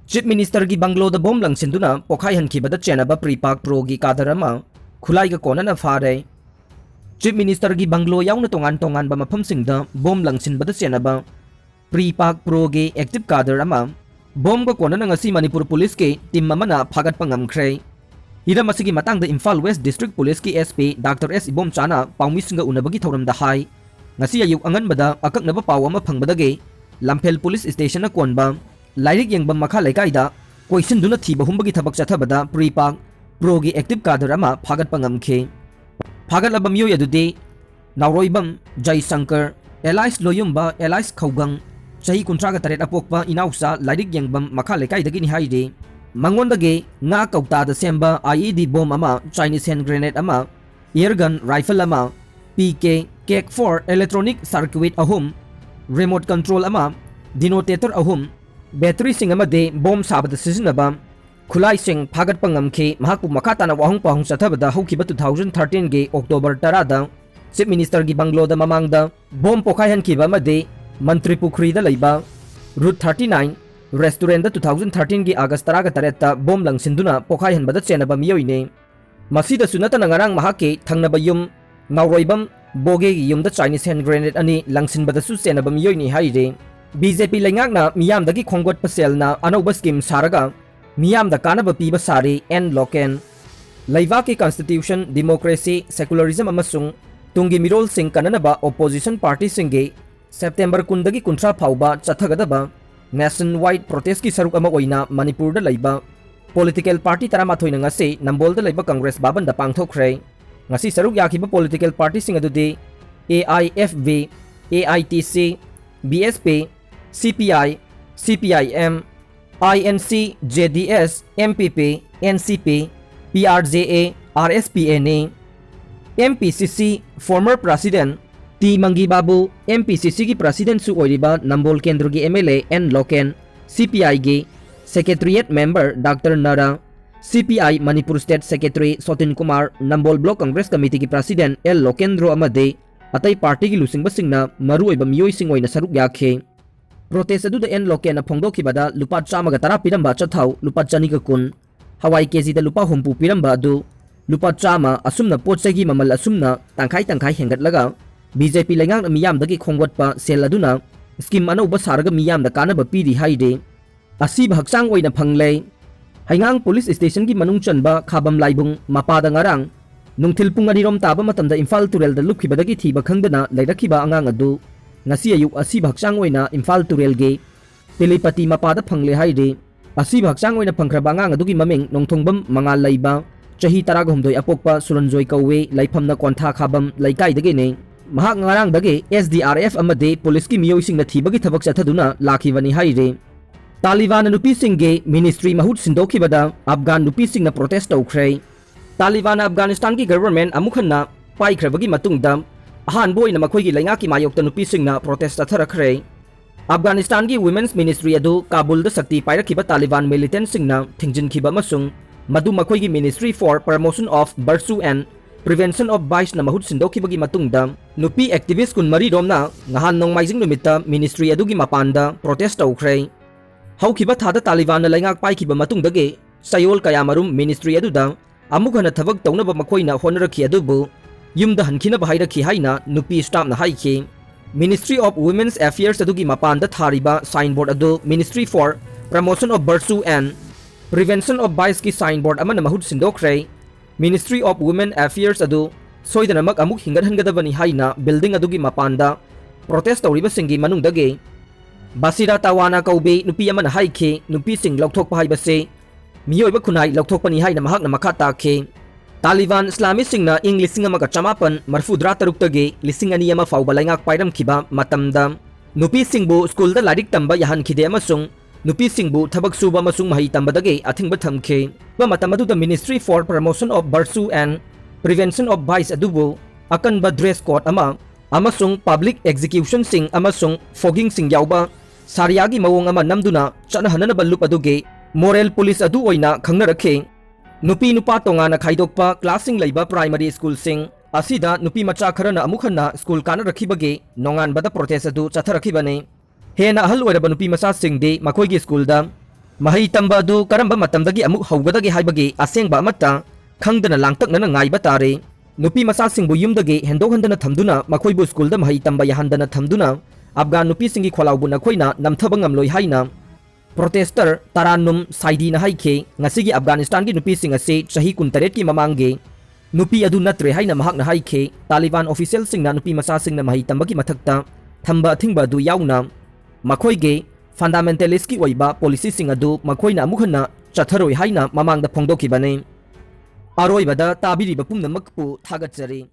Chief minister की bungalow द bomb लंगसिंदुना पोखाई हनखिबद चेनब प्रीपाक प्रो की कादर अमा खुलाई का कोनना फारे चीफ मिनिस्टर की बंगलो याउन तोंगान तोंगान मफमसिंगद बोम लंगसिनबद चेनब प्रीपाक प्रो की एक्टिव कादर अमा बोम का कोनना ngasi मणिपुर पुलिस के टीम अमना फागतप ngamkhre हिरम असिगी मतंग द इम्फाल वेस्ट डिस्ट्रिक्ट पुलिस की एसपी डॉक्टर एस इबोम चाना पाउमिसिंग उनबगी थौरम द हाई ngasi ayuk anganbada akaknaba paw ama phangbadage lamphel police station na konba lairik yengbam makha lekai da question duna thiba humbagi thabak chathabada prepak progi active kader ama phagat pangamkhe phagat labam yo yadude nawroibam jai shankar elias loyumba elias khaugang chahi kuntra ga taret apokpa inausa lairik yengbam makha lekai dagi ni haide mangondage nga kauta da semba ied bomb ama chinese hand grenade ama air gun rifle ama PK Cake 4 electronic circuit ahum remote control ama denotator ahum battery sing ama de bomb sabad sizinaba khulai sing phagat pangamkhe mahaku makata na wahung pahung chathabada haukiba 2013 ge October 10 da chief minister gi banglo da mamang da bomb pokhai hankiba ama de mantri pukhri da leiba route 39 restaurant da 2013 gi August 10 ga taretta bomb langsinduna pokhai hanbada chenaba miyoine masida sunata nangarang mahake thangnaba yum nawroibam boge yum da Chinese hand grenade ani langsin badasu senabam yoini haire BJP lengak na miyam dagi khonggot pasel na anoba scheme saraga miyam da kanaba piba sari and loken laiva ke constitution democracy secularism amasung tungi mirol sing kananaba opposition party singe September kundagi kuntra phauba chathagadaba nationwide protest ki saruk ama oina Manipur da laiba political party taramathoi na ngase nambol da laiba congress baban da pangthokre ngasi saruk yakiba political party sing adudi AIFV, AITC, BSP, CPI, CPIM, INC, JDS, MPP, NCP, PRJA, RSPNA, MPCC, former president T Mangi Babu, MPCC की president su oiriba Nambol Kendro की MLA N Loken, CPI की secretariat member Dr. Nara, CPI Manipur State Secretary Sotin Kumar, Nambol Block Congress Committee की President L Lokendro Amade, अतई party की लुसिंग सिंगना मरुइब मियोई सिंग ओइना सरुक याखे प्रोटेस्ट अदु द एन लोकेना फोंगदोखिबदा लुपा 100 10 पिरंबा चथाउ लुपा 2 का कुन हवाई केजी द लुपा हुंपु पिरंबा अदु लुपा 100 असुमना पोचगी ममल असुमना तंखाई तंखाई हेंगतलगा बीजेपी लेंगांग मियाम दगी खोंगवटपा सेल अदुना स्कीम अनौबा सारगा मियाम द कानबा पीरी हाइदे असीब हक्सांग ओइना फंगले हाइंगांग पुलिस स्टेशन की मनुंग चनबा खाबम लाइबुंग मपादा ngarang nungthil pung ani rom taba matamda Imphal Turel da lukhibadagi thiba khangdana lairakhiba angang adu ngasi ayuk asi bhakchang oina Imphal Turel ge telepati mapada phangle haide asi bhakchang oina phangkhraba angang adugi maming nongthongbam mangal laiba chahi 16 apokpa Suranjoi Kauwe laifamna kontha khabam laikai dage ne mahak ngarang dage SDRF amade police ki miyoi singna thibagi thabak chathaduna lakhibani haide Taliban nupi singge ministry mahut sindokhibada Afghan nupi singna protest tawkhre Taliban Afghanistan की government अमुखन्ना पाइख्रबगी मतुंगदा Ahaan बोइना मखोइगी लैंगा की मायोक्ता नुपी सिंगना protest अथरखरे Afghanistan की women's ministry अदु काबुल द शक्ति पाइरखिबा Taliban militant सिंगना थिंगजिनखिबा मसुंग मदु मखोइगी मिनिस्ट्री फॉर प्रमोशन ऑफ बर्सू एंड प्रिवेंशन ऑफ बाइस ना महुत सिंदोखिबगी मतुंगदा नुपी एक्टिविस्ट कुन मरी रोमना nghan nongmaijing numitta मिनिस्ट्री अदुगी मपानदा प्रोटेस्ट तौखरे हौखिबा थादा तालिबान लैंगा पाइखिबा मतुंगदगे सयोल कयामरुम मिनिस्ट्री अदुदा अमुखना थबक तौनब मखोइना होनरखि अदुबु युमदा हनखिना बहाइरखि हाइना नुपी स्टाफना हाइखि मिनिस्ट्री ऑफ वुमेन्स अफेयर्स अदुगी मपानदा थारिबा साइन बोर्ड अदु मिनिस्ट्री फॉर प्रमोशन ऑफ बर्सू एंड प्रिवेंशन ऑफ बाइस की साइन बोर्ड अमन महुत सिंदोखरे मिनिस्ट्री ऑफ वुमेन अफेयर्स अदु सोइदनमक अमुक हिंगरहनगदबनी हाइना बिल्डिंग अदुगी मपानदा प्रोटेस्ट तौरिबा सिंगी मनुंगदगे बासिरा तावाना कौबे नुपी अमन हाइखि नुपी सिंग लौथोक हाइबसे मियोइबा खुनाई लौथोकपनी हाइना महकना मखा ताखे तालिबान इस्लामिक सिंगना इंग लिसिंग अमगा चमापन मरफुद्रा तरुक्तगे लिसिंग अनि अमा फाउबा लैंगाक पाइरमखिबा मतमदा नुपी सिंगबु स्कूल दा लारिक तंबा याहनखिदे अमसुंग नुपी सिंगबु थबक सुबा अमसुंग महि तंबदगे अथिंगबा थमखे बा मतमदु द मिनिस्ट्री फॉर प्रमोशन ऑफ बर्सू एंड प्रिवेंशन ऑफ वाइस अदुबु अकनबा ड्रेस कोड अमा अमसुंग पब्लिक एग्जीक्यूशन सिंग अमसुंग फोगिंग सिंग याउबा सारियागी मवोंग अमा नमदुना चनहननबा लुप अदुगे मोरल पुलिस अदु ओइना खंगनरखे नुपी नुपा तोंगाना खाइदोकपा क्लासिंग लैबा प्राइमरी स्कूल सिंग असिदा नुपी मचा खरना अमुखन्ना स्कूल काना रखिबगे नोंगान बदा प्रोटेस्ट अदु चथरखिबने हेना अहल ओइरबा नुपी मचा सिंगदे मखोइगी स्कूल दा Mahai tamba adu karamba matamdagi amuk haugadagi haibagi asengba amata khangdana langtaknana ngaiba tare. Nupi masasingbu yumdagi hendokhandana thamduna makhoi bu school da mahai tamba yahandana thamduna Afghan nupi singi khwalaubu nakhoi na namthaba ngamloi haina protester taranum saidi na haike ngasigi Afghanistan gi nupi sing ase chahi 19 ki mamangge nupi adu natre haina mahak na haike Taliban official sing na nupi masa sing na mahi tambagi mathakta thamba thingba du yauna makhoi ge fundamentalist ki oiba policy sing adu makhoi na amukhana chatharoi haina mamang da phongdoki bane aroi bada tabiri ba pumna makpu thagat jari